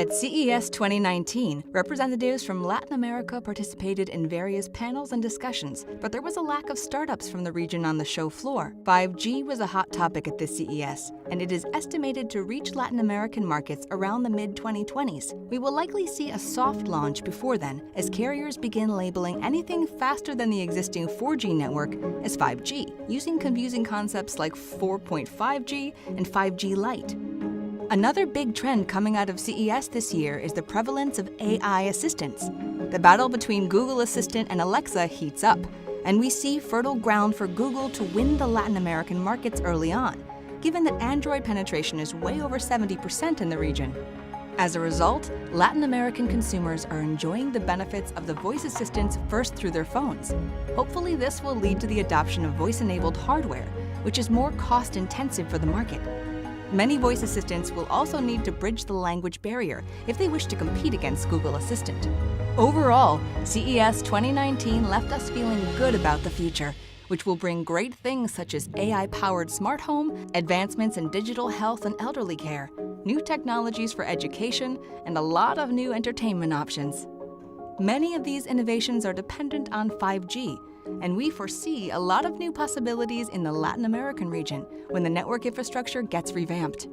At CES 2019, representatives from Latin America participated in various panels and discussions, but there was a lack of startups from the region on the show floor. 5G was a hot topic at this CES, and it is estimated to reach Latin American markets around the mid-2020s. We will likely see a soft launch before then, as carriers begin labeling anything faster than the existing 4G network as 5G, using confusing concepts like 4.5G and 5G Lite. Another big trend coming out of CES this year is the prevalence of AI assistants. The battle between Google Assistant and Alexa heats up, and we see fertile ground for Google to win the Latin American markets early on, given that Android penetration is way over 70% in the region. As a result, Latin American consumers are enjoying the benefits of the voice assistants first through their phones. Hopefully, this will lead to the adoption of voice-enabled hardware, which is more cost-intensive for the market. Many voice assistants will also need to bridge the language barrier if they wish to compete against Google Assistant. Overall, CES 2019 left us feeling good about the future, which will bring great things such as AI-powered smart home, advancements in digital health and elderly care, new technologies for education, and a lot of new entertainment options. Many of these innovations are dependent on 5G, and we foresee a lot of new possibilities in the Latin American region when the network infrastructure gets revamped.